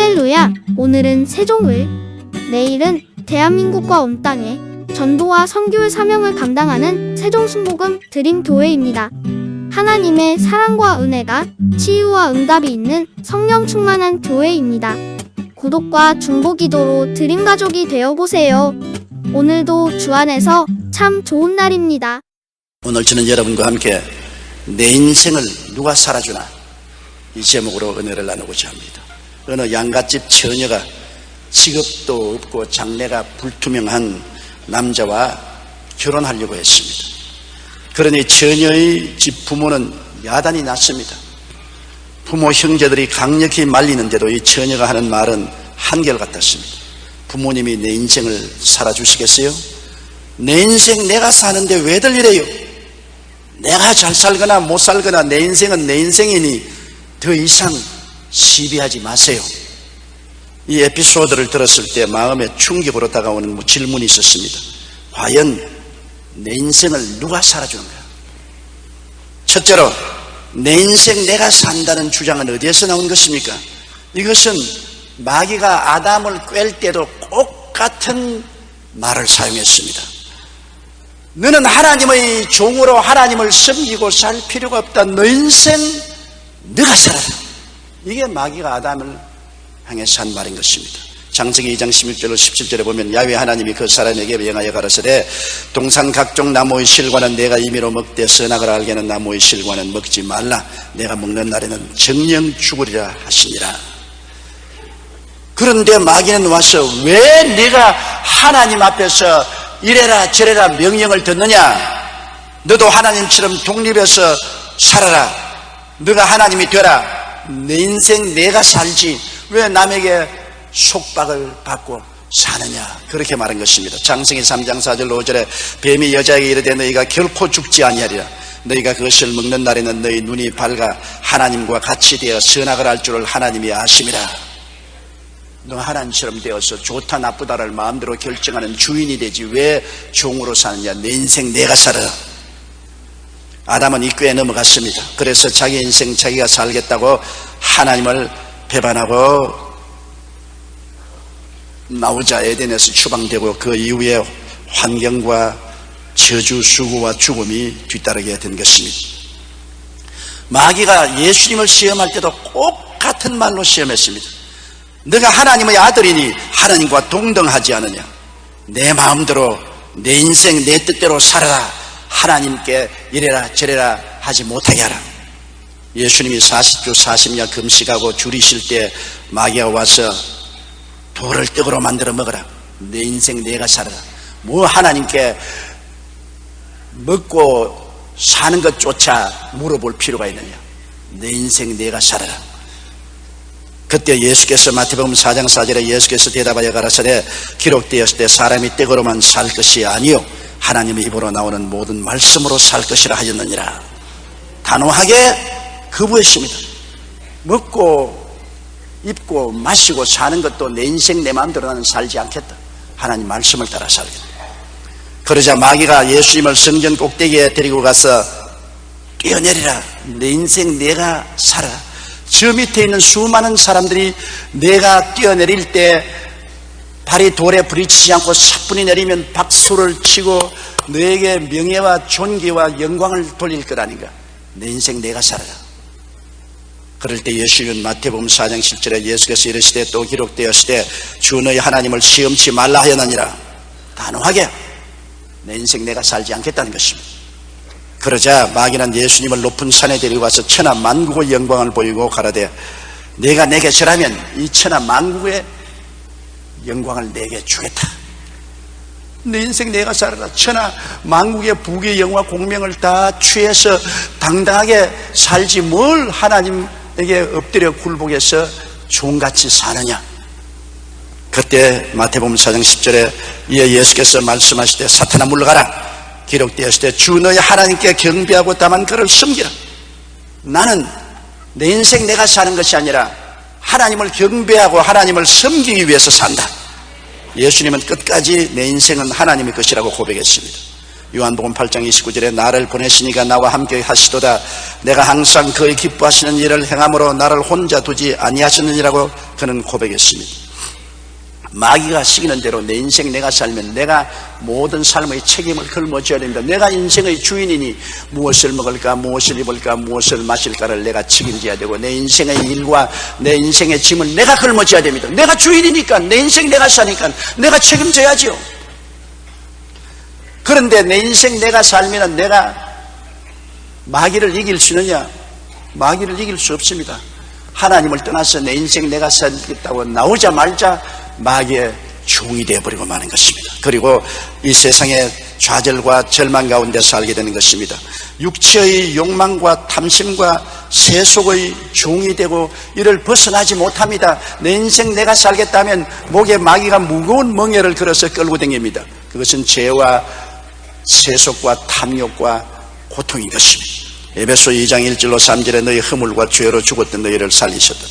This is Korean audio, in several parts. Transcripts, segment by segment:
할렐루야! 오늘은 세종을, 내일은 대한민국과 온 땅에 전도와 선교의 사명을 감당하는 세종순복음 드림교회입니다. 하나님의 사랑과 은혜가 치유와 응답이 있는 성령 충만한 교회입니다. 구독과 중보기도로 드림가족이 되어보세요. 오늘도 주 안에서 참 좋은 날입니다. 오늘 저는 여러분과 함께 내 인생을 누가 살아주나 이 제목으로 은혜를 나누고자 합니다. 어느 양갓집 처녀가 직업도 없고 장래가 불투명한 남자와 결혼하려고 했습니다. 그러니 처녀의 집 부모는 야단이 났습니다. 부모 형제들이 강력히 말리는데도 이 처녀가 하는 말은 한결같았습니다. 부모님이 내 인생을 살아주시겠어요? 내 인생 내가 사는데 왜들 이래요? 내가 잘 살거나 못 살거나 내 인생은 내 인생이니 더 이상 시비하지 마세요. 이 에피소드를 들었을 때 마음에 충격으로 다가오는 질문이 있었습니다. 과연 내 인생을 누가 살아주는가? 첫째로 내 인생 내가 산다는 주장은 어디에서 나온 것입니까? 이것은 마귀가 아담을 꿰을 때도 똑같은 말을 사용했습니다. 너는 하나님의 종으로 하나님을 섬기고 살 필요가 없다. 너 인생 너가 살아라. 이게 마귀가 아담을 향해서 한 말인 것입니다. 창세기 2장 16절로 17절에 보면 야훼 하나님이 그 사람에게 명하여 가라사대 동산 각종 나무의 실과는 내가 임의로 먹되 선악을 알게 하는 나무의 실과는 먹지 말라. 내가 먹는 날에는 정령 죽으리라 하시니라. 그런데 마귀는 와서 왜 네가 하나님 앞에서 이래라 저래라 명령을 듣느냐? 너도 하나님처럼 독립해서 살아라. 너가 하나님이 되라. 내 인생 내가 살지 왜 남에게 속박을 받고 사느냐? 그렇게 말한 것입니다. 창세기 3장 4절 5절에 뱀이 여자에게 이르되 너희가 결코 죽지 아니하리라. 너희가 그것을 먹는 날에는 너희 눈이 밝아 하나님과 같이 되어 선악을 알 줄을 하나님이 아심이라. 너 하나님처럼 되어서 좋다 나쁘다를 마음대로 결정하는 주인이 되지 왜 종으로 사느냐? 내 인생 내가 살아. 아담은 이 꾀에 넘어갔습니다. 그래서 자기 인생 자기가 살겠다고 하나님을 배반하고 나오자 에덴에서 추방되고 그 이후에 환경과 저주, 수고와 죽음이 뒤따르게 된 것입니다. 마귀가 예수님을 시험할 때도 똑같은 말로 시험했습니다. 너가 하나님의 아들이니 하나님과 동등하지 않느냐? 내 마음대로 내 인생 내 뜻대로 살아라. 하나님께 이래라 저래라 하지 못하게 하라. 예수님이 40주 40년 금식하고 줄이실 때 마귀가 와서 돌을 떡으로 만들어 먹어라. 내 인생 내가 살아라. 뭐 하나님께 먹고 사는 것조차 물어볼 필요가 있느냐? 내 인생 내가 살아라. 그때 예수께서 마태복음 4장 4절에 예수께서 대답하여 가라사대 기록되었을 때 사람이 떡으로만 살 것이 아니요 하나님의 입으로 나오는 모든 말씀으로 살 것이라 하였느니라. 단호하게 거부했습니다. 먹고 입고 마시고 사는 것도 내 인생 내 마음대로 나는 살지 않겠다. 하나님 말씀을 따라 살겠다. 그러자 마귀가 예수님을 성전 꼭대기에 데리고 가서 뛰어내리라. 내 인생 내가 살아. 저 밑에 있는 수많은 사람들이 내가 뛰어내릴 때 발이 돌에 부딪히지 않고 사뿐히 내리면 박수를 치고 너에게 명예와 존귀와 영광을 돌릴 것 아닌가? 내 인생 내가 살아라. 그럴 때 예수님은 마태복음 4장 10절에 예수께서 이르시되 또 기록되었을 때 주 너희 하나님을 시험치 말라 하였느니라. 단호하게 내 인생 내가 살지 않겠다는 것입니다. 그러자 마귀는 예수님을 높은 산에 데리고 가서 천하 만국의 영광을 보이고 가라되 내가 내게 절하면 이 천하 만국의 영광을 내게 주겠다. 내 인생 내가 살아라. 천하 만국의 부귀 영화 공명을 다 취해서 당당하게 살지 뭘 하나님에게 엎드려 굴복해서 종같이 사느냐? 그때 마태복음 4장 10절에 이에 예수께서 말씀하실 때 사탄아 물러가라. 기록되었을 때 주 너희 하나님께 경배하고 다만 그를 섬기라. 나는 내 인생 내가 사는 것이 아니라 하나님을 경배하고 하나님을 섬기기 위해서 산다. 예수님은 끝까지 내 인생은 하나님의 것이라고 고백했습니다. 요한복음 8장 29절에 나를 보내시니가 나와 함께 하시도다. 내가 항상 그의 기뻐하시는 일을 행함으로 나를 혼자 두지 아니하셨느니라고 그는 고백했습니다. 마귀가 시키는 대로 내 인생 내가 살면 내가 모든 삶의 책임을 걸머져야 됩니다. 내가 인생의 주인이니 무엇을 먹을까, 무엇을 입을까, 무엇을 마실까를 내가 책임져야 되고, 내 인생의 일과 내 인생의 짐을 내가 걸머져야 됩니다. 내가 주인이니까, 내 인생 내가 사니까 내가 책임져야죠. 그런데 내 인생 내가 살면 내가 마귀를 이길 수 있느냐? 마귀를 이길 수 없습니다. 하나님을 떠나서 내 인생 내가 살겠다고 나오자마자 마귀의 종이 되어버리고 마는 것입니다. 그리고 이 세상의 좌절과 절망 가운데 살게 되는 것입니다. 육체의 욕망과 탐심과 세속의 종이 되고 이를 벗어나지 못합니다. 내 인생 내가 살겠다면 목에 마귀가 무거운 멍에를 걸어서 끌고 다닙니다. 그것은 죄와 세속과 탐욕과 고통인 것입니다. 에베소 2장 1절로 3절에 너희 허물과 죄로 죽었던 너희를 살리셨다.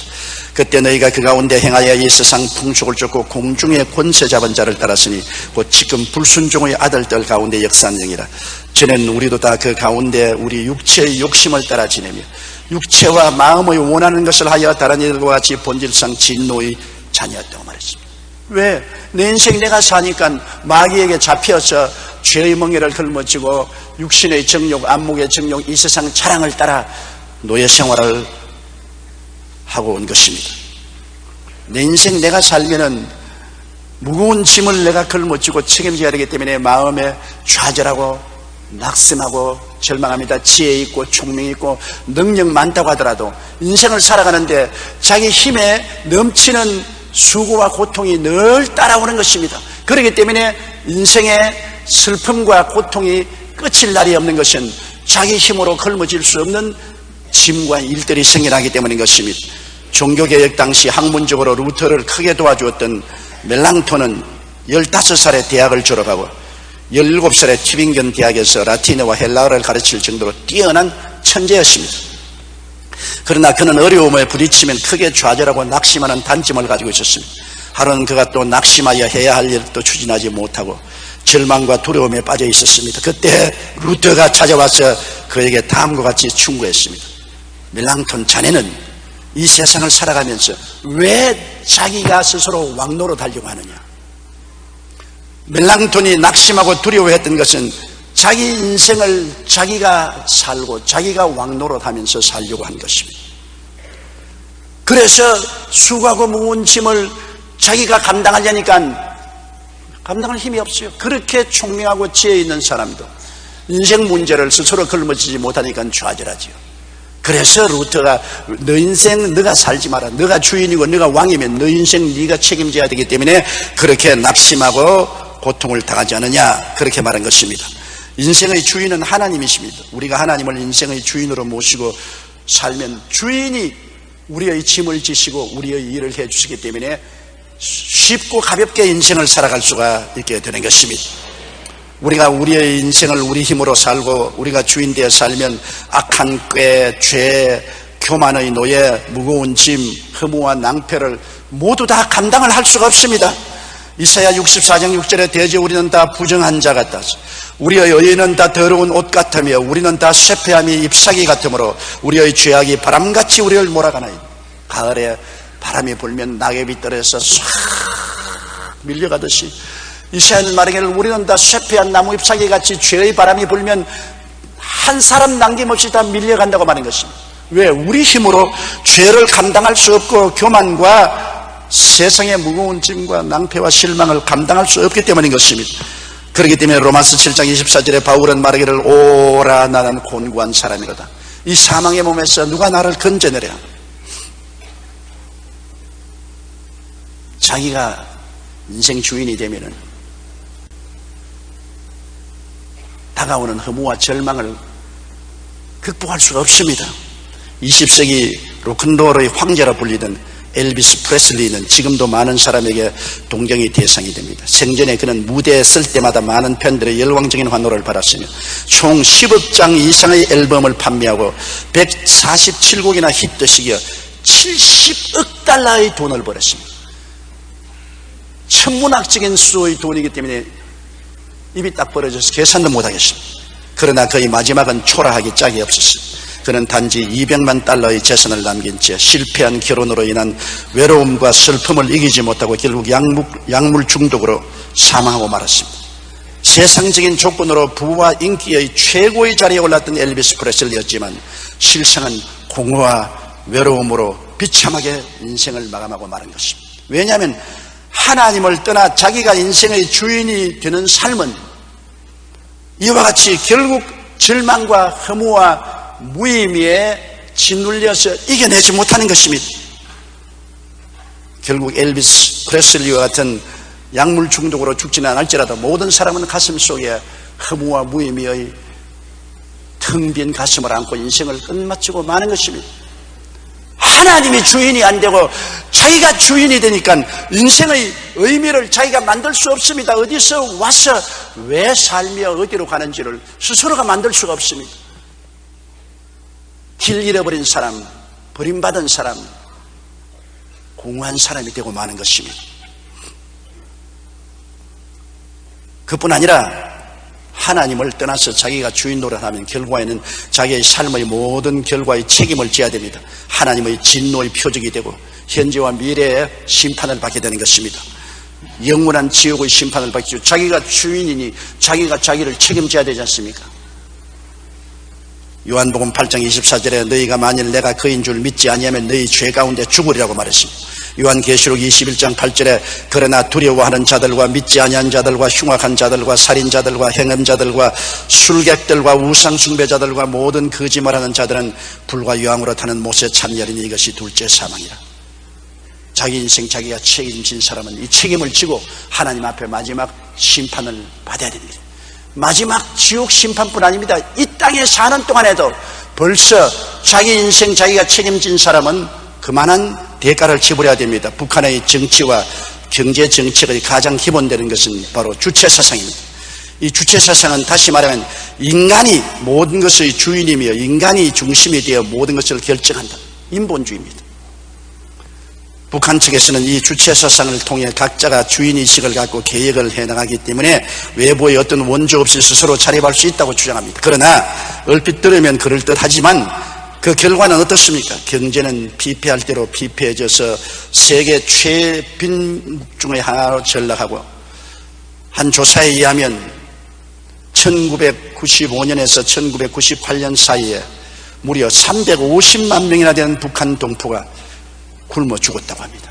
그때 너희가 그 가운데 행하여 이 세상 풍속을 쫓고 공중의 권세 잡은 자를 따랐으니 곧 지금 불순종의 아들들 가운데 역사하는 영이라. 전에는 우리도 다 그 가운데 우리 육체의 욕심을 따라 지내며 육체와 마음의 원하는 것을 하여 다른 이들과 같이 본질상 진노의 자녀였다고 말했습니다. 왜? 내 인생 내가 사니까 마귀에게 잡혀서 죄의 멍에를 걸머쥐고 육신의 정욕, 안목의 정욕, 이 세상 자랑을 따라 노예 생활을 하고 온 것입니다. 내 인생 내가 살면은 무거운 짐을 내가 걸머쥐고 책임져야 되기 때문에 마음에 좌절하고 낙심하고 절망합니다. 지혜 있고 총명 있고 능력 많다고 하더라도 인생을 살아가는데 자기 힘에 넘치는 수고와 고통이 늘 따라오는 것입니다. 그렇기 때문에 인생의 슬픔과 고통이 끝일 날이 없는 것은 자기 힘으로 걸머질 수 없는 짐과 일들이 생겨나기 때문인 것입니다. 종교개혁 당시 학문적으로 루터를 크게 도와주었던 멜랑톤은 15살에 대학을 졸업하고 17살에 튜빙겐 대학에서 라틴어와 헬라어를 가르칠 정도로 뛰어난 천재였습니다. 그러나 그는 어려움에 부딪히면 크게 좌절하고 낙심하는 단점을 가지고 있었습니다. 하루는 그가 또 낙심하여 해야 할 일을 또 추진하지 못하고 절망과 두려움에 빠져 있었습니다. 그때 루터가 찾아와서 그에게 다음과 같이 충고했습니다. 멜랑톤, 자네는 이 세상을 살아가면서 왜 자기가 스스로 왕노로 달려고 하느냐? 멜랑톤이 낙심하고 두려워했던 것은 자기 인생을 자기가 살고 자기가 왕노릇 하면서 살려고 한 것입니다. 그래서 수고하고 무거운 짐을 자기가 감당하려니까 감당할 힘이 없어요. 그렇게 총명하고 지혜 있는 사람도 인생 문제를 스스로 걸머지지 못하니까 좌절하지요. 그래서 루터가 너 인생 너가 살지 마라. 너가 주인이고 너가 왕이면 너 인생 네가 책임져야 되기 때문에 그렇게 낙심하고 고통을 당하지 않느냐, 그렇게 말한 것입니다. 인생의 주인은 하나님이십니다. 우리가 하나님을 인생의 주인으로 모시고 살면 주인이 우리의 짐을 지시고 우리의 일을 해주시기 때문에 쉽고 가볍게 인생을 살아갈 수가 있게 되는 것입니다. 우리가 우리의 인생을 우리 힘으로 살고 우리가 주인 되어 살면 악한 꾀, 죄, 교만의 노예, 무거운 짐, 허무와 낭패를 모두 다 감당을 할 수가 없습니다. 이사야 64장 6절에 대저 우리는 다 부정한 자 같다. 우리의 의인은 다 더러운 옷 같으며 우리는 다 쇠폐함이 잎사귀 같으므로 우리의 죄악이 바람같이 우리를 몰아가나이다. 가을에 바람이 불면 낙엽이 떨어져서 싹 밀려가듯이 이사야는 말하기를 우리는 다 쇠폐한 나무 잎사귀 같이 죄의 바람이 불면 한 사람 남김없이 다 밀려간다고 말하는 것입니다. 왜? 우리 힘으로 죄를 감당할 수 없고 교만과 세상의 무거운 짐과 낭패와 실망을 감당할 수 없기 때문인 것입니다. 그렇기 때문에 로마서 7장 24절에 바울은 말하기를 오라 나는 곤고한 사람이로다. 이 사망의 몸에서 누가 나를 건져내랴. 자기가 인생 주인이 되면은 다가오는 허무와 절망을 극복할 수가 없습니다. 20세기 로큰롤의 황제라 불리던 엘비스 프레슬리는 지금도 많은 사람에게 동경의 대상이 됩니다. 생전에 그는 무대에 설 때마다 많은 팬들의 열광적인 환호를 받았으며 총 10억 장 이상의 앨범을 판매하고 147곡이나 히트시켜 70억 달러의 돈을 벌었습니다. 천문학적인 수의 돈이기 때문에 입이 딱 벌어져서 계산도 못하겠습니다. 그러나 그의 마지막은 초라하기 짝이 없었습니다. 그는 단지 $200만 재산을 남긴 채 실패한 결혼으로 인한 외로움과 슬픔을 이기지 못하고 결국 약물 중독으로 사망하고 말았습니다. 세상적인 조건으로 부와 인기의 최고의 자리에 올랐던 엘비스 프레슬리였지만 실상은 공허와 외로움으로 비참하게 인생을 마감하고 마는 것입니다. 왜냐하면 하나님을 떠나 자기가 인생의 주인이 되는 삶은 이와 같이 결국 절망과 허무와 무의미에 짓눌려서 이겨내지 못하는 것입니다. 결국 엘비스 프레슬리와 같은 약물 중독으로 죽지는 않을지라도 모든 사람은 가슴 속에 허무와 무의미의 텅 빈 가슴을 안고 인생을 끝마치고 마는 것입니다. 하나님이 주인이 안 되고 자기가 주인이 되니까 인생의 의미를 자기가 만들 수 없습니다. 어디서 와서 왜 살며 어디로 가는지를 스스로가 만들 수가 없습니다. 길 잃어버린 사람, 버림받은 사람, 공허한 사람이 되고 마는 것입니다. 그뿐 아니라 하나님을 떠나서 자기가 주인 노릇하면 결과에는 자기의 삶의 모든 결과의 책임을 져야 됩니다. 하나님의 진노의 표적이 되고 현재와 미래의 심판을 받게 되는 것입니다. 영원한 지옥의 심판을 받죠. 자기가 주인이니 자기가 자기를 책임져야 되지 않습니까? 요한복음 8장 24절에 너희가 만일 내가 그인 줄 믿지 아니하면 너희 죄 가운데 죽으리라고 말했습니다. 요한계시록 21장 8절에 그러나 두려워하는 자들과 믿지 아니한 자들과 흉악한 자들과 살인자들과 행음자들과 술객들과 우상숭배자들과 모든 거짓말하는 자들은 불과 유황으로 타는 못에 참여하리니 이것이 둘째 사망이라. 자기 인생 자기가 책임진 사람은 이 책임을 지고 하나님 앞에 마지막 심판을 받아야 됩니다. 마지막 지옥 심판뿐 아닙니다. 이 땅에 사는 동안에도 벌써 자기 인생 자기가 책임진 사람은 그만한 대가를 치불어야 됩니다. 북한의 정치와 경제 정책의 가장 기본되는 것은 바로 주체사상입니다. 이 주체사상은 다시 말하면 인간이 모든 것의 주인이며 인간이 중심이 되어 모든 것을 결정한다. 인본주의입니다. 북한 측에서는 이 주체사상을 통해 각자가 주인의식을 갖고 계획을 해나가기 때문에 외부의 어떤 원조 없이 스스로 자립할 수 있다고 주장합니다. 그러나 얼핏 들으면 그럴듯하지만 그 결과는 어떻습니까? 경제는 피폐할 대로 피폐해져서 세계 최빈국 중의 하나로 전락하고 한 조사에 의하면 1995년에서 1998년 사이에 무려 350만 명이나 되는 북한 동포가 굶어 죽었다고 합니다.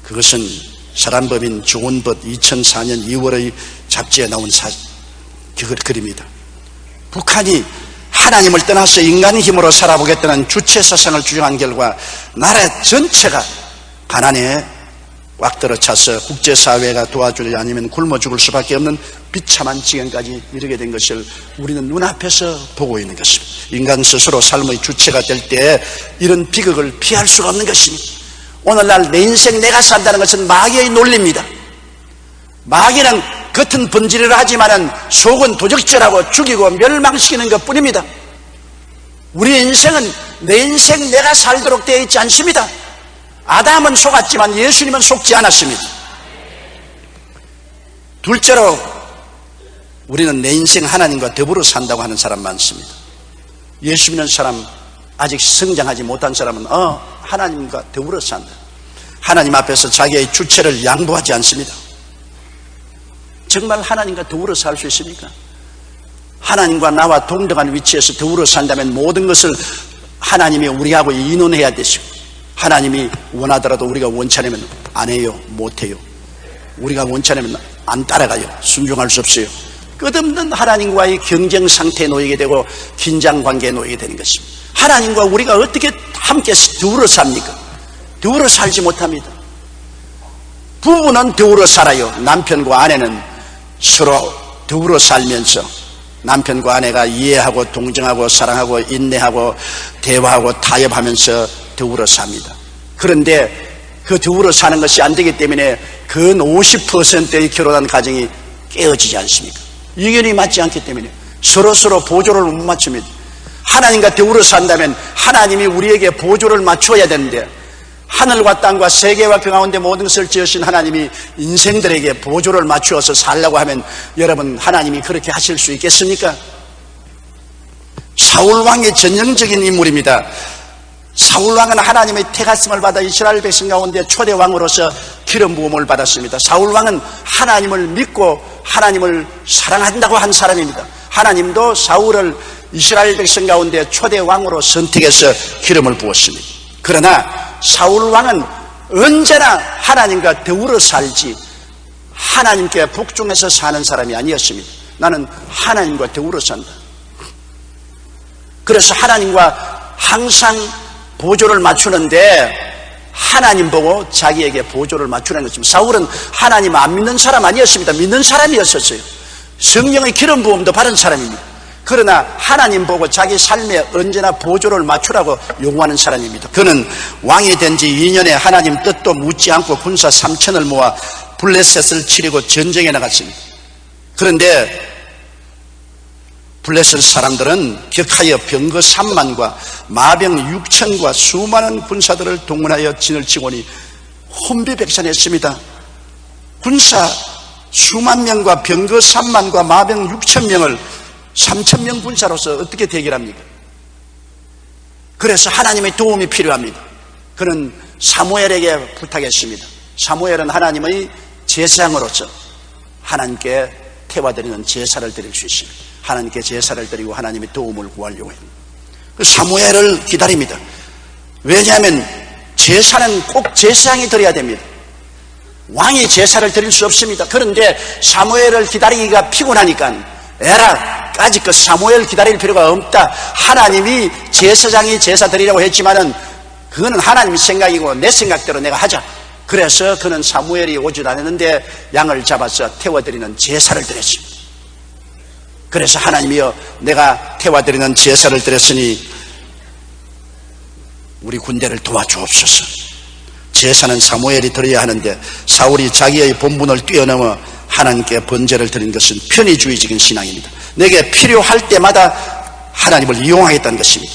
그것은 사람법인 조원법 2004년 2월의 잡지에 나온 글입니다. 북한이 하나님을 떠나서 인간의 힘으로 살아보겠다는 주체사상을 주장한 결과 나라 전체가 가난에 꽉 들어차서 국제사회가 도와주지 않으면 굶어 죽을 수밖에 없는 비참한 지경까지 이르게 된 것을 우리는 눈앞에서 보고 있는 것입니다. 인간 스스로 삶의 주체가 될 때 이런 비극을 피할 수가 없는 것입니다. 오늘날 내 인생 내가 산다는 것은 마귀의 논리입니다. 마귀는 겉은 번지르르 하지만은 속은 도적질하고 죽이고 멸망시키는 것 뿐입니다. 우리의 인생은 내 인생 내가 살도록 되어 있지 않습니다. 아담은 속았지만 예수님은 속지 않았습니다. 둘째로 우리는 내 인생 하나님과 더불어 산다고 하는 사람 많습니다. 예수 믿는 사람, 아직 성장하지 못한 사람은 하나님과 더불어 산다. 하나님 앞에서 자기의 주체를 양보하지 않습니다. 정말 하나님과 더불어 살 수 있습니까? 하나님과 나와 동등한 위치에서 더불어 산다면 모든 것을 하나님이 우리하고 의논해야 되시고, 하나님이 원하더라도 우리가 원치 않으면 안 해요, 못 해요. 우리가 원치 않으면 안 따라가요. 순종할 수 없어요. 끝없는 하나님과의 경쟁 상태에 놓이게 되고 긴장 관계에 놓이게 되는 것입니다. 하나님과 우리가 어떻게 함께 더불어 삽니까? 더불어 살지 못합니다. 부부는 더불어 살아요. 남편과 아내는 서로 더불어 살면서 남편과 아내가 이해하고 동정하고 사랑하고 인내하고 대화하고 타협하면서 더불어 삽니다. 그런데 그 더불어 사는 것이 안 되기 때문에 근 50%의 결혼한 가정이 깨어지지 않습니까? 의견이 맞지 않기 때문에 서로 보조를 못 맞춥니다. 하나님과 더불어 산다면 하나님이 우리에게 보조를 맞춰야 되는데, 하늘과 땅과 세계와 그 가운데 모든 것을 지으신 하나님이 인생들에게 보조를 맞추어서 살라고 하면 여러분, 하나님이 그렇게 하실 수 있겠습니까? 사울 왕의 전형적인 인물입니다. 사울 왕은 하나님의 택하심을 받아 이스라엘 백성 가운데 초대 왕으로서 기름 부음을 받았습니다. 사울 왕은 하나님을 믿고 하나님을 사랑한다고 한 사람입니다. 하나님도 사울을 이스라엘 백성 가운데 초대 왕으로 선택해서 기름을 부었습니다. 그러나 사울 왕은 언제나 하나님과 더불어 살지 하나님께 복종해서 사는 사람이 아니었습니다. 나는 하나님과 더불어 산다. 그래서 하나님과 항상 보조를 맞추는데 하나님 보고 자기에게 보조를 맞추는 것입니다. 사울은 하나님 안 믿는 사람 아니었습니다. 믿는 사람이었었어요. 성령의 기름 부음도 받은 사람입니다. 그러나 하나님 보고 자기 삶에 언제나 보조를 맞추라고 요구하는 사람입니다. 그는 왕이 된 지 2년에 하나님 뜻도 묻지 않고 군사 3천을 모아 블레셋을 치려고 전쟁에 나갔습니다. 그런데 블레셋 사람들은 격하여 병거 3만과 마병 6천과 수많은 군사들을 동원하여 진을 치고니 혼비백산했습니다. 군사 수만 명과 병거 3만과 마병 6천 명을 3천 명 군사로서 어떻게 대결합니까? 그래서 하나님의 도움이 필요합니다. 그는 사무엘에게 부탁했습니다. 사무엘은 하나님의 제사장으로서 하나님께 태워드리는 제사를 드릴 수 있습니다. 하나님께 제사를 드리고 하나님의 도움을 구하려고 해요. 사무엘을 기다립니다. 왜냐하면 제사는 꼭 제사장이 드려야 됩니다. 왕이 제사를 드릴 수 없습니다. 그런데 사무엘을 기다리기가 피곤하니까 에라 까짓 사무엘 기다릴 필요가 없다. 하나님이 제사장이 제사 드리라고 했지만은 그거는 하나님 생각이고 내 생각대로 내가 하자. 그래서 그는 사무엘이 오지도 않았는데 양을 잡아서 태워드리는 제사를 드렸습니다. 그래서 하나님이여 내가 태워드리는 제사를 드렸으니 우리 군대를 도와주옵소서. 제사는 사무엘이 드려야 하는데 사울이 자기의 본분을 뛰어넘어 하나님께 번제를 드린 것은 편의주의적인 신앙입니다. 내게 필요할 때마다 하나님을 이용하겠다는 것입니다.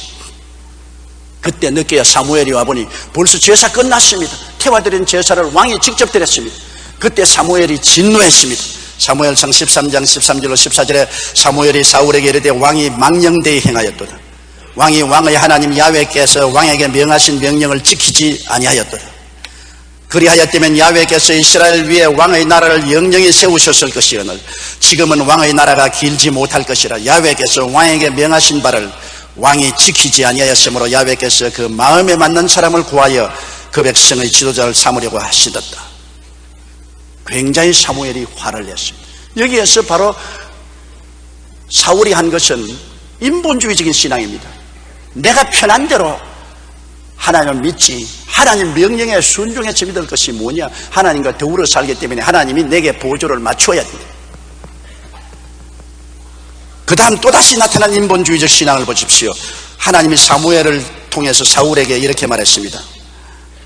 그때 늦게야 사무엘이 와보니 벌써 제사 끝났습니다. 태워드린 제사를 왕이 직접 드렸습니다. 그때 사무엘이 진노했습니다. 사무엘상 13장 13절로 14절에 사무엘이 사울에게 이르되 왕이 망령되이 행하였도다. 왕이 왕의 하나님 야훼께서 왕에게 명하신 명령을 지키지 아니하였도다. 그리하였다면 야훼께서 이스라엘 위에 왕의 나라를 영영히 세우셨을 것이오늘 지금은 왕의 나라가 길지 못할 것이라. 야훼께서 왕에게 명하신 바를 왕이 지키지 아니하였으므로 야훼께서 그 마음에 맞는 사람을 구하여 그 백성의 지도자를 삼으려고 하시었다. 굉장히 사무엘이 화를 냈습니다. 여기에서 바로 사울이 한 것은 인본주의적인 신앙입니다. 내가 편한 대로 하나님을 믿지 하나님 명령에 순종해서 믿을 것이 뭐냐? 하나님과 더불어 살기 때문에 하나님이 내게 보조를 맞춰야 됩니다. 그 다음 또다시 나타난 인본주의적 신앙을 보십시오. 하나님이 사무엘을 통해서 사울에게 이렇게 말했습니다.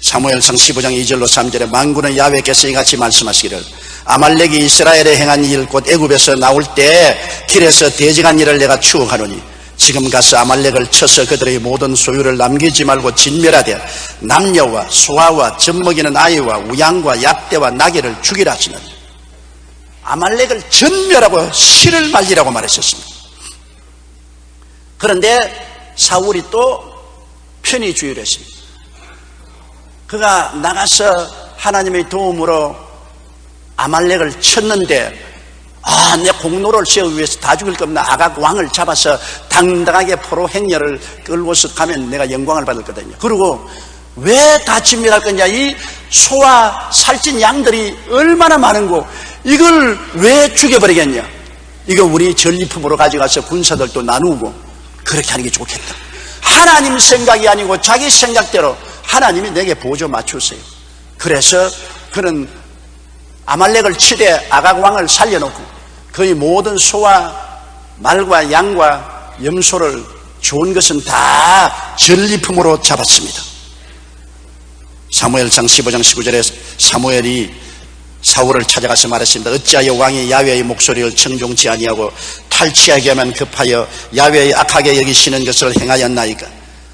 사무엘상 15장 2절로 3절에 만군의 야훼께서 이같이 말씀하시기를 아말렉이 이스라엘에 행한 일 곧 애굽에서 나올 때 길에서 대적한 일을 내가 추억하노니 지금 가서 아말렉을 쳐서 그들의 모든 소유를 남기지 말고 진멸하되 남녀와 소아와 젖먹이는 아이와 우양과 약대와 나귀를 죽이라 하시는 아말렉을 전멸하고 실을 말리라고 말했었습니다. 그런데 사울이 또 편의주의를 했습니다. 그가 나가서 하나님의 도움으로 아말렉을 쳤는데 내 공로를 세우기 위해서 다 죽일 겁니다. 아각 왕을 잡아서 당당하게 포로 행렬을 끌고서 가면 내가 영광을 받을 거거든요. 그리고 왜 다 진멸할 거냐? 이 소와 살찐 양들이 얼마나 많은고 이걸 왜 죽여버리겠냐? 이거 우리 전리품으로 가져가서 군사들도 나누고 그렇게 하는 게 좋겠다. 하나님 생각이 아니고 자기 생각대로 하나님이 내게 보조 맞추세요. 그래서 그는 아말렉을 치되 아각 왕을 살려놓고 그의 모든 소와 말과 양과 염소를 좋은 것은 다 전리품으로 잡았습니다. 사무엘상 15장 19절에 사무엘이 사울을 찾아가서 말했습니다. 어찌하여 왕이 야훼의 목소리를 청종치 아니하고 탈취하게 하면 급하여 야훼의 악하게 여기시는 것을 행하였나이까?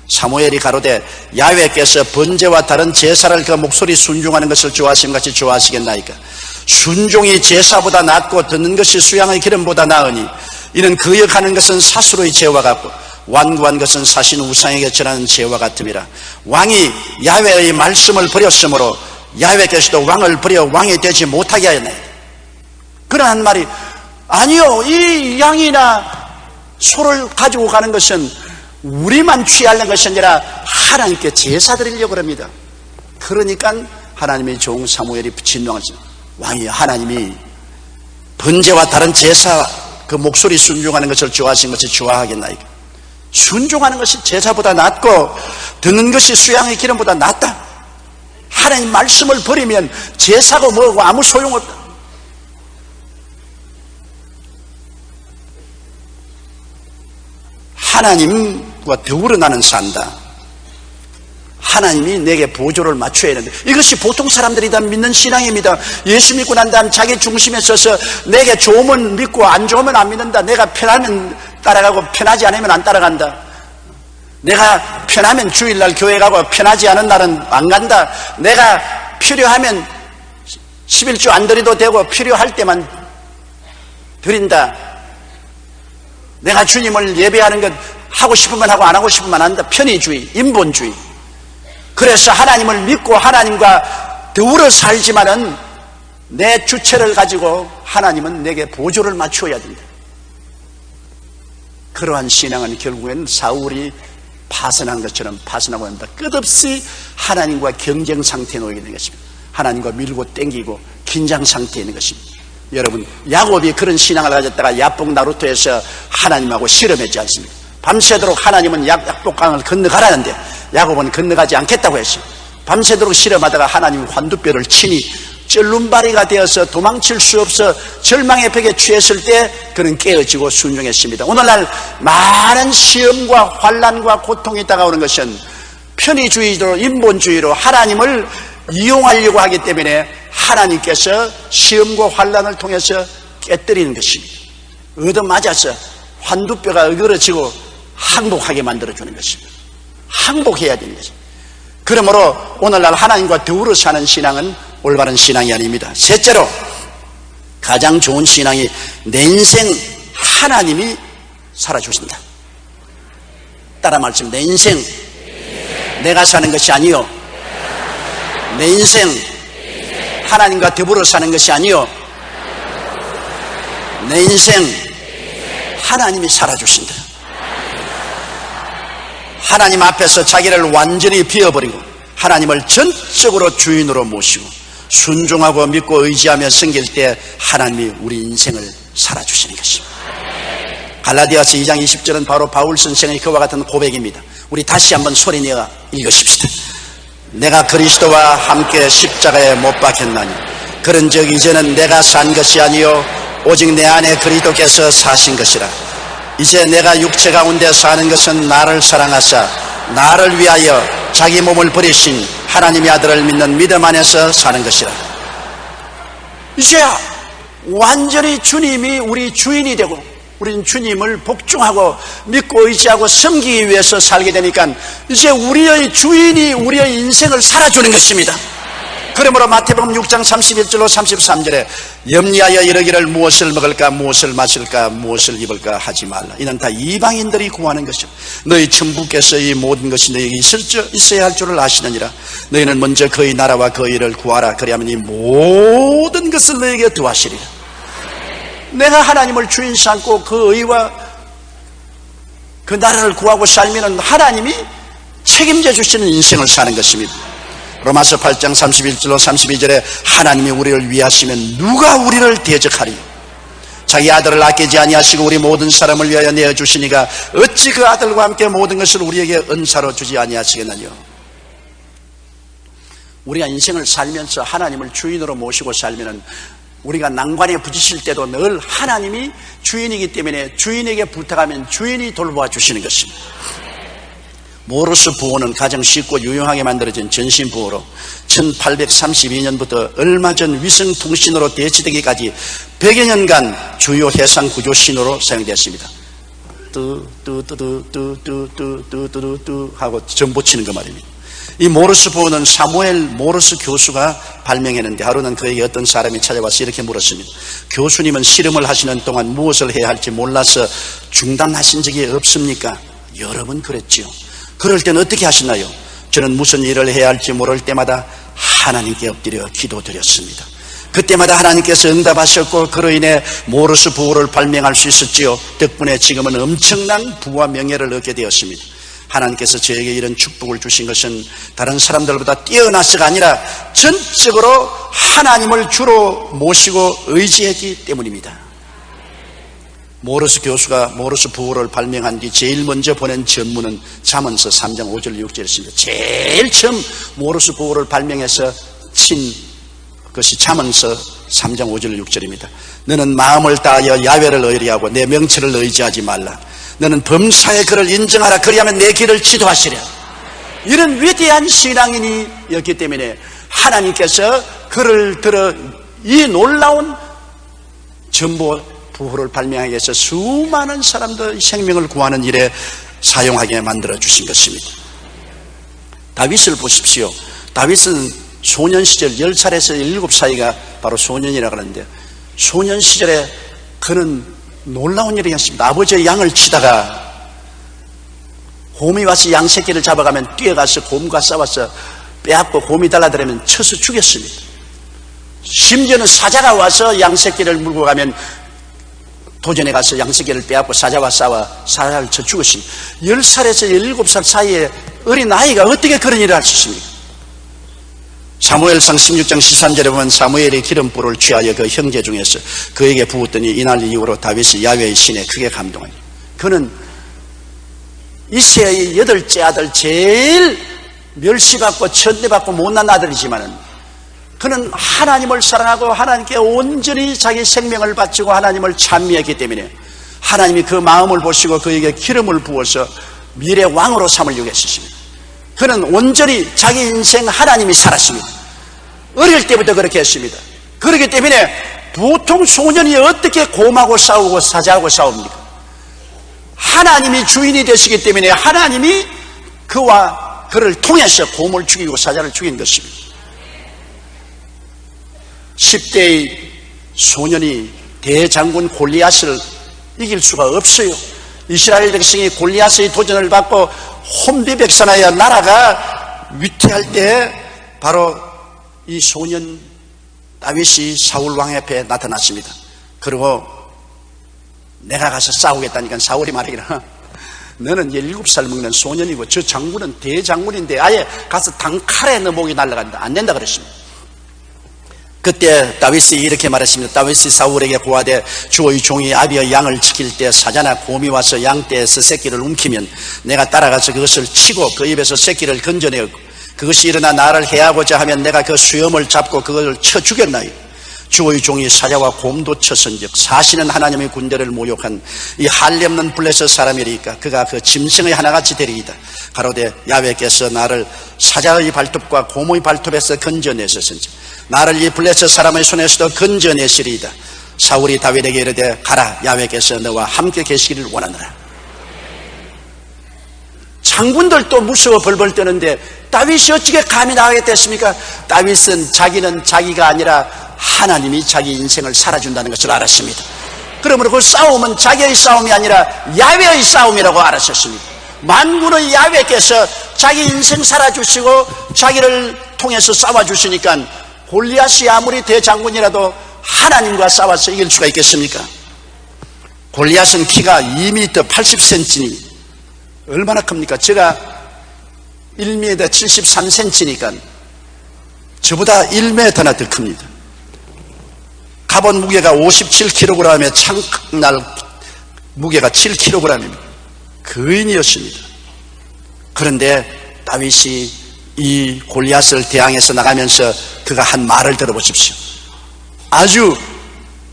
사무엘이 가로되 야훼께서 번제와 다른 제사를 그 목소리 순종하는 것을 좋아하심 같이 좋아하시겠나이까? 순종이 제사보다 낫고 듣는 것이 수양의 기름보다 나으니 이는 거역하는 것은 사수로의 죄와 같고 완고한 것은 사신 우상에게 절하는 죄와 같음이라. 왕이 야훼의 말씀을 버렸으므로 야훼께서도 왕을 버려 왕이 되지 못하게 하였네. 그러한 말이 아니요, 이 양이나 소를 가지고 가는 것은 우리만 취하는 것이 아니라 하나님께 제사 드리려고 합니다. 그러니까 하나님의 종 사무엘이 진노하죠. 왕이 하나님이 번제와 다른 제사 그 목소리 순종하는 것을 좋아하신 것이 좋아하겠나이까. 순종하는 것이 제사보다 낫고 듣는 것이 수양의 기름보다 낫다. 하나님 말씀을 버리면 제사고 뭐고 아무 소용없다. 하나님과 더불어 나는 산다. 하나님이 내게 보조를 맞춰야 하는데, 이것이 보통 사람들이 다 믿는 신앙입니다. 예수 믿고 난 다음 자기 중심에 서서 내게 좋으면 믿고 안 좋으면 안 믿는다. 내가 편하면 따라가고 편하지 않으면 안 따라간다. 내가 편하면 주일날 교회 가고 편하지 않은 날은 안 간다. 내가 필요하면 11주 안 드려도 되고 필요할 때만 드린다. 내가 주님을 예배하는 것 하고 싶으면 하고 안 하고 싶으면 안 한다. 편의주의, 인본주의. 그래서 하나님을 믿고 하나님과 더불어 살지만은 내 주체를 가지고 하나님은 내게 보조를 맞추어야 된다. 그러한 신앙은 결국엔 사울이 파선한 것처럼 파선하고 합니다. 끝없이 하나님과 경쟁 상태에 놓이게 되는 것입니다. 하나님과 밀고 땡기고 긴장 상태에 있는 것입니다. 여러분, 야곱이 그런 신앙을 가졌다가 야복 나루토에서 하나님하고 실험했지 않습니까? 밤새도록 하나님은 약복강을 건너가라는데 야곱은 건너가지 않겠다고 했어요. 밤새도록 실험하다가 하나님이 환두뼈를 치니 쩔눈바리가 되어서 도망칠 수 없어 절망의 벽에 취했을 때 그는 깨어지고 순종했습니다. 오늘날 많은 시험과 환난과 고통이 다가오는 것은 편의주의로 인본주의로 하나님을 이용하려고 하기 때문에 하나님께서 시험과 환난을 통해서 깨뜨리는 것입니다. 얻어맞아서 환두뼈가 어그러지고 항복하게 만들어주는 것입니다. 항복해야 되는 것입니다. 그러므로 오늘날 하나님과 더불어 사는 신앙은 올바른 신앙이 아닙니다. 셋째로 가장 좋은 신앙이 내 인생 하나님이 살아주신다. 따라 말씀, 내 인생 내가 사는 것이 아니요, 내 인생 하나님과 더불어 사는 것이 아니요, 내 인생 하나님이 살아주신다. 하나님 앞에서 자기를 완전히 비워버리고 하나님을 전적으로 주인으로 모시고 순종하고 믿고 의지하며 섬길 때 하나님이 우리 인생을 살아주시는 것입니다. 갈라디아서 2장 20절은 바로 바울 선생의 그와 같은 고백입니다. 우리 다시 한번 소리내어 읽으십시다. 내가 그리스도와 함께 십자가에 못 박혔나니 그런즉 이제는 내가 산 것이 아니요 오직 내 안에 그리스도께서 사신 것이라. 이제 내가 육체 가운데 사는 것은 나를 사랑하사 나를 위하여 자기 몸을 버리신 하나님의 아들을 믿는 믿음 안에서 사는 것이라. 이제 완전히 주님이 우리 주인이 되고 우리는 주님을 복종하고 믿고 의지하고 섬기기 위해서 살게 되니까 이제 우리의 주인이 우리의 인생을 살아주는 것입니다. 그러므로 마태복음 6장 31절로 33절에 염려하여 이르기를 무엇을 먹을까 무엇을 마실까 무엇을 입을까 하지 말라. 이는 다 이방인들이 구하는 것이요 너희 천부께서 이 모든 것이 너희에게 있어야 할 줄을 아시느니라. 너희는 먼저 그의 나라와 그의 일을 구하라. 그리하면 이 모든 것을 너희에게 더하시리라. 내가 하나님을 주인 삼고 그 의와 그 나라를 구하고 살면 하나님이 책임져 주시는 인생을 사는 것입니다. 로마서 8장 31절로 32절에 하나님이 우리를 위하시면 누가 우리를 대적하리요. 자기 아들을 아끼지 아니하시고 우리 모든 사람을 위하여 내어주시니가 어찌 그 아들과 함께 모든 것을 우리에게 은사로 주지 아니하시겠느냐. 우리가 인생을 살면서 하나님을 주인으로 모시고 살면 우리가 난관에 부딪힐 때도 늘 하나님이 주인이기 때문에 주인에게 부탁하면 주인이 돌보아 주시는 것입니다. 모르스 부호는 가장 쉽고 유용하게 만들어진 전신부호로 1832년부터 얼마 전 위성통신으로 대치되기까지 100여 년간 주요 해상 구조 신호로 사용되었습니다. 뚜 하고 전보치는 거 말입니다. 이 모르스 부호는 사무엘 모르스 교수가 발명했는데 하루는 그에게 어떤 사람이 찾아와서 이렇게 물었습니다. 교수님은 실험을 하시는 동안 무엇을 해야 할지 몰라서 중단하신 적이 없습니까? 여러 번 그랬지요. 그럴 때는 어떻게 하시나요? 저는 무슨 일을 해야 할지 모를 때마다 하나님께 엎드려 기도드렸습니다. 그때마다 하나님께서 응답하셨고 그로 인해 모르스 부호를 발명할 수 있었지요. 덕분에 지금은 엄청난 부와 명예를 얻게 되었습니다. 하나님께서 저에게 이런 축복을 주신 것은 다른 사람들보다 뛰어나서가 아니라 전적으로 하나님을 주로 모시고 의지했기 때문입니다. 모르스 교수가 모르스 부호를 발명한 뒤 제일 먼저 보낸 전문은 잠언서 3장 5절 6절이었습니다. 제일 처음 모르스 부호를 발명해서 친 것이 잠언서 3장 5절 6절입니다. 너는 마음을 다하여 야훼를 의뢰하고 내 명철을 의지하지 말라. 너는 범사의 그를 인정하라. 그리하면 내 길을 지도하시랴. 이런 위대한 신앙인이었기 때문에 하나님께서 그를 들어 이 놀라운 전보 부호를 발명하기 위해서 수많은 사람들의 생명을 구하는 일에 사용하게 만들어 주신 것입니다. 다윗을 보십시오. 다윗은 소년 시절 10살에서 7살이가 바로 소년이라고 하는데, 소년 시절에 그는 놀라운 일이 있었습니다. 아버지의 양을 치다가 곰이 와서 양 새끼를 잡아가면 뛰어가서 곰과 싸워서 빼앗고 곰이 달라들면 쳐서 죽였습니다. 심지어는 사자가 와서 양 새끼를 물고 가면 도전에 가서 양 새끼를 빼앗고 사자와 싸워 사자를 쳐 죽였습니다. 10살에서 17살 사이에 어린 아이가 어떻게 그런 일을 할 수 있습니까? 사무엘상 16장 13절에 보면 사무엘이 기름불을 취하여 그 형제 중에서 그에게 부었더니 이날 이후로 다윗이 야훼의 신에 크게 감동하니, 그는 이새의 8째 아들, 제일 멸시받고 천대받고 못난 아들이지만은 그는 하나님을 사랑하고 하나님께 온전히 자기 생명을 바치고 하나님을 찬미했기 때문에 하나님이 그 마음을 보시고 그에게 기름을 부어서 미래 왕으로 삼으려고 했었습니다. 그는 온전히 자기 인생 하나님이 살았습니다. 어릴 때부터 그렇게 했습니다. 그렇기 때문에 보통 소년이 어떻게 곰하고 싸우고 사자하고 싸웁니까? 하나님이 주인이 되시기 때문에 하나님이 그와 그를 통해서 곰을 죽이고 사자를 죽인 것입니다. 10대의 소년이 대장군 골리앗을 이길 수가 없어요. 이스라엘 백성이 골리앗의 도전을 받고 혼비백산하여 나라가 위태할 때 바로 이 소년 다윗이 사울 왕 앞에 나타났습니다. 그리고 내가 가서 싸우겠다니까 사울이 말하기를, 너는 17살 먹는 소년이고 저 장군은 대장군인데 아예 가서 단칼에 너 목이 날아간다. 안 된다 그랬습니다. 그때 다윗이 이렇게 말했습니다. 다윗이 사울에게 고하되 주의 종이 아비의 양을 지킬 때 사자나 곰이 와서 양떼에서 새끼를 움키면 내가 따라가서 그것을 치고 그 입에서 새끼를 건져내고 그것이 일어나 나를 해하고자 하면 내가 그 수염을 잡고 그것을 쳐 죽였나요? 주의 종이 사자와 곰도 쳤은즉 사시는 하나님의 군대를 모욕한 이 할례 없는 블레셋 사람이리까 그가 그 짐승의 하나같이 되리이다. 가로되 야훼께서 나를 사자의 발톱과 곰의 발톱에서 건져내셨은즉 나를 이 블레셋 사람의 손에서도 건져내시리이다. 사울이 다윗에게 이르되 가라, 야훼께서 너와 함께 계시기를 원하노라. 장군들도 무서워 벌벌 떠는데 다윗이 어떻게 감히 나가겠댔습니까? 다윗은 자기는 자기가 아니라 하나님이 자기 인생을 살아준다는 것을 알았습니다. 그러므로 그 싸움은 자기의 싸움이 아니라 야훼의 싸움이라고 알았었습니다. 만군의 야훼께서 자기 인생 살아주시고 자기를 통해서 싸워주시니까 골리앗이 아무리 대장군이라도 하나님과 싸워서 이길 수가 있겠습니까? 골리앗은 키가 2m 80cm니 얼마나 큽니까? 제가 1m 73cm니까 저보다 1m나 더 큽니다. 갑옷 무게가 57kg에 창날 무게가 7kg입니다. 거인이었습니다. 그런데 다윗이 이 골리앗을 대항해서 나가면서 그가 한 말을 들어보십시오. 아주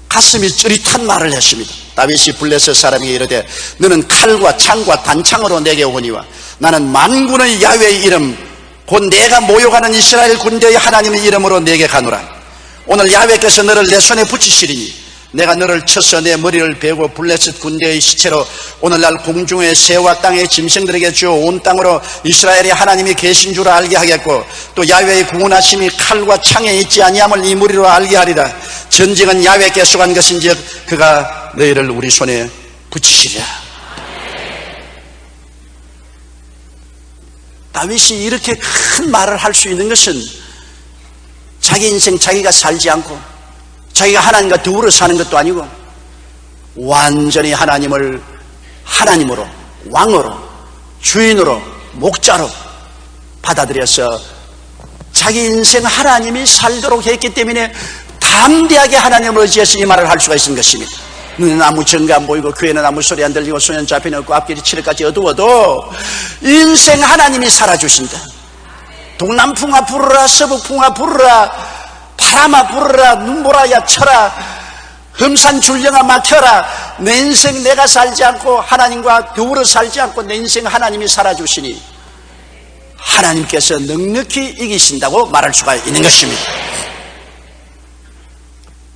가슴이 찌릿한 말을 했습니다. 다윗이 블레셋 사람에게 이르되 너는 칼과 창과 단창으로 내게 오거니와 나는 만군의 야훼의 이름 곧 내가 모욕하는 이스라엘 군대의 하나님의 이름으로 내게 가노라. 오늘 야훼께서 너를 내 손에 붙이시리니 내가 너를 쳐서 내 머리를 베고 블레셋 군대의 시체로 오늘날 공중의 새와 땅의 짐승들에게 주어 온 땅으로 이스라엘의 하나님이 계신 줄 알게 하겠고 또 야훼의 구원하심이 칼과 창에 있지 아니함을 이 무리로 알게 하리라. 전쟁은 야훼께 속한 것인즉 그가 너희를 우리 손에 붙이시리라. 다윗이 이렇게 큰 말을 할 수 있는 것은 자기 인생 자기가 살지 않고 자기가 하나님과 더불어 사는 것도 아니고 완전히 하나님을 하나님으로, 왕으로, 주인으로, 목자로 받아들여서 자기 인생 하나님이 살도록 했기 때문에 담대하게 하나님을 의지해서 이 말을 할 수가 있는 것입니다. 눈에는 아무 증거 안 보이고 귀에는 아무 소리 안 들리고 손에는 잡히는 없고 앞길이 칠흑까지 어두워도 인생 하나님이 살아주신다. 동남풍아 부르라, 서북풍아 부르라, 바람아 부르라, 눈보라야 쳐라, 험산줄령아 막혀라. 내 인생 내가 살지 않고 하나님과 더불어 살지 않고 내 인생 하나님이 살아주시니 하나님께서 넉넉히 이기신다고 말할 수가 있는 것입니다.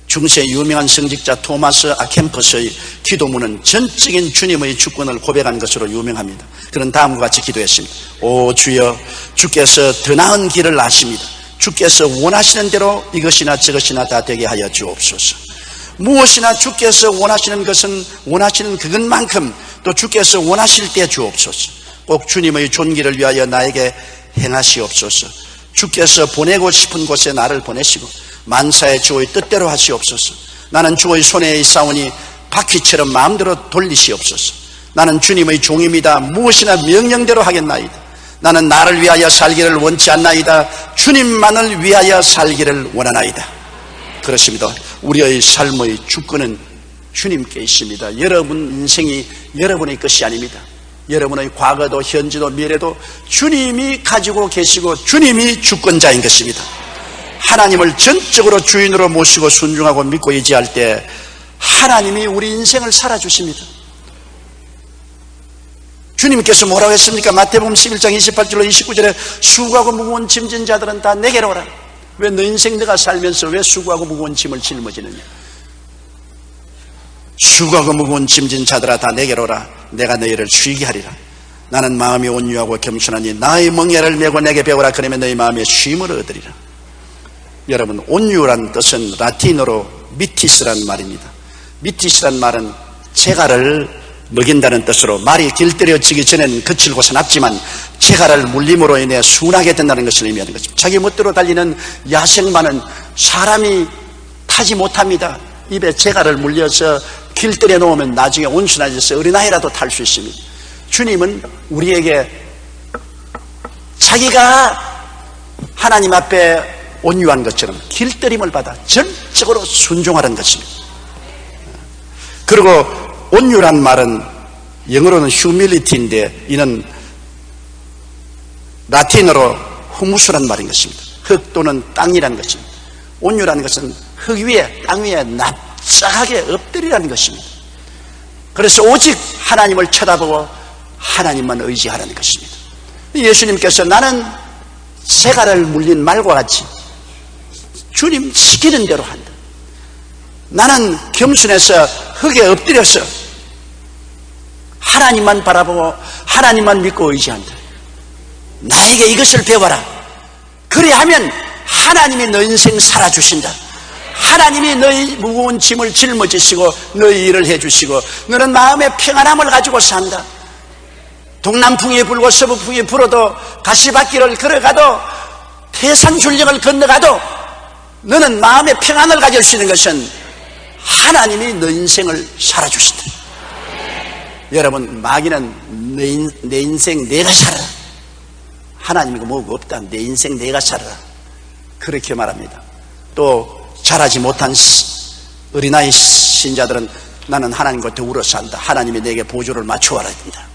중세 유명한 성직자 토마스 아켐퍼스의 기도문은 전적인 주님의 주권을 고백한 것으로 유명합니다. 그는 다음과 같이 기도했습니다. 오 주여, 주께서 더 나은 길을 아십니다. 주께서 원하시는 대로 이것이나 저것이나 다 되게 하여 주옵소서. 무엇이나 주께서 원하시는 것은 원하시는 그것만큼 또 주께서 원하실 때 주옵소서. 꼭 주님의 존귀를 위하여 나에게 행하시옵소서. 주께서 보내고 싶은 곳에 나를 보내시고 만사의 주의 뜻대로 하시옵소서. 나는 주의 손에 있사오니 바퀴처럼 마음대로 돌리시옵소서. 나는 주님의 종입니다. 무엇이나 명령대로 하겠나이다. 나는 나를 위하여 살기를 원치 않나이다. 주님만을 위하여 살기를 원하나이다. 그렇습니다. 우리의 삶의 주권은 주님께 있습니다. 여러분 인생이 여러분의 것이 아닙니다. 여러분의 과거도 현재도 미래도 주님이 가지고 계시고 주님이 주권자인 것입니다. 하나님을 전적으로 주인으로 모시고 순종하고 믿고 의지할 때 하나님이 우리 인생을 살아주십니다. 주님께서 뭐라고 했습니까? 마태복음 11장 28절로 29절에 수고하고 무거운 짐진 자들은 다 내게로 오라. 왜 너 인생 내가 살면서 왜 수고하고 무거운 짐을 짊어지느냐? 수고하고 무거운 짐진 자들아 다 내게로 오라. 내가 너희를 쉬게 하리라. 나는 마음이 온유하고 겸손하니 나의 멍에를 메고 내게 배우라. 그러면 너희 마음에 쉼을 얻으리라. 여러분, 온유란 뜻은 라틴어로 미티스란 말입니다. 미티스란 말은 재갈을 먹인다는 뜻으로 말이 길들여지기 전에는 거칠고 사납지만 재갈을 물림으로 인해 순하게 된다는 것을 의미하는 것입니다. 자기 멋대로 달리는 야생마는 사람이 타지 못합니다. 입에 재갈을 물려서 길들여 놓으면 나중에 온순해져서 어린아이라도 탈 수 있습니다. 주님은 우리에게 자기가 하나님 앞에 온유한 것처럼 길들임을 받아 전적으로 순종하는 것입니다. 그리고 온유란 말은 영어로는 humility인데 이는 라틴어로 후무스란 말인 것입니다. 흙 또는 땅이라는 것입니다. 온유라는 것은 흙 위에 땅 위에 납작하게 엎드리라는 것입니다. 그래서 오직 하나님을 쳐다보고 하나님만 의지하라는 것입니다. 예수님께서 나는 새가를 물린 말과 같이 주님 시키는 대로 한다. 나는 겸손해서 흙에 엎드려서 하나님만 바라보고 하나님만 믿고 의지한다. 나에게 이것을 배워라. 그래야하면 하나님이 너 인생 살아주신다. 하나님이 너희 무거운 짐을 짊어지시고 너희 일을 해주시고 너는 마음의 평안함을 가지고 산다. 동남풍이 불고 서북풍이 불어도 가시밭길을 걸어가도 태산줄령을 건너가도 너는 마음의 평안을 가질 수 있는 것은 하나님이 너 인생을 살아주신다. 여러분, 마귀는 내 인생 내가 살아라. 하나님이고 뭐가 없다. 내 인생 내가 살아라. 그렇게 말합니다. 또 자라지 못한 어린아이 신자들은 나는 하나님과 더불어 산다. 하나님이 내게 보조를 맞춰와라 된다.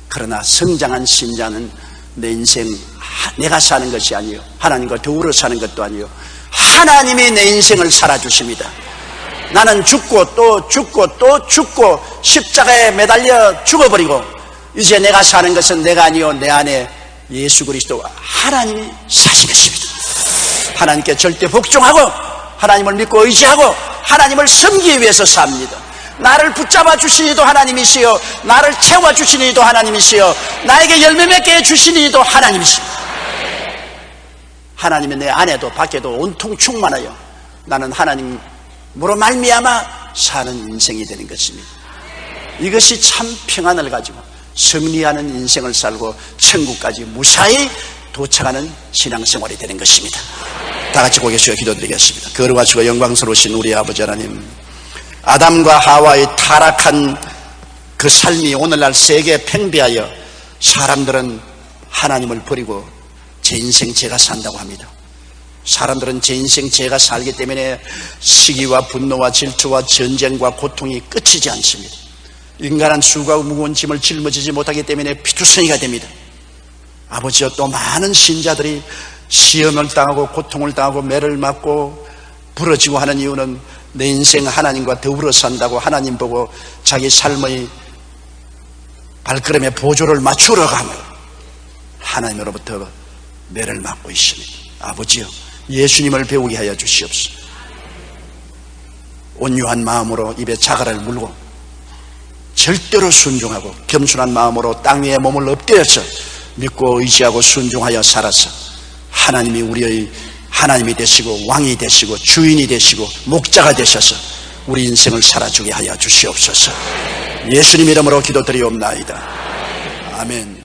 그러나 성장한 신자는 내 인생 내가 사는 것이 아니요 하나님과 더불어 사는 것도 아니요 하나님이 내 인생을 살아주십니다. 나는 죽고 또 죽고 또 죽고 십자가에 매달려 죽어버리고 이제 내가 사는 것은 내가 아니요 내 안에 예수 그리스도 하나님이 사신 것입니다. 하나님께 절대 복종하고 하나님을 믿고 의지하고 하나님을 섬기기 위해서 삽니다. 나를 붙잡아 주신 이도 하나님이시요 나를 채워 주신 이도 하나님이시요 나에게 열매 맺게 해주신 이도 하나님이십니다. 하나님이 내 안에도 밖에도 온통 충만하여 나는 하나님으로 말미암아 사는 인생이 되는 것입니다. 이것이 참 평안을 가지고 승리하는 인생을 살고 천국까지 무사히 도착하는 신앙생활이 되는 것입니다. 다 같이 고개 숙여 기도드리겠습니다. 거룩하시고 영광스러우신 우리 아버지 하나님, 아담과 하와의 타락한 그 삶이 오늘날 세계에 팽배하여 사람들은 하나님을 버리고 제 인생 제가 산다고 합니다. 사람들은 제 인생 제가 살기 때문에 시기와 분노와 질투와 전쟁과 고통이 끝이지 않습니다. 인간한 수가 무거운 짐을 짊어지지 못하기 때문에 피투성이가 됩니다. 아버지여, 또 많은 신자들이 시험을 당하고 고통을 당하고 매를 맞고 부러지고 하는 이유는 내 인생 하나님과 더불어 산다고 하나님 보고 자기 삶의 발걸음에 보조를 맞추러 가며 하나님으로부터 매를 맞고 있습니다. 아버지여, 예수님을 배우게 하여 주시옵소서. 온유한 마음으로 입에 자갈을 물고 절대로 순종하고 겸손한 마음으로 땅 위에 몸을 엎드려서 믿고 의지하고 순종하여 살아서 하나님이 우리의 하나님이 되시고 왕이 되시고 주인이 되시고 목자가 되셔서 우리 인생을 살아주게 하여 주시옵소서. 예수님 이름으로 기도드리옵나이다. 아멘.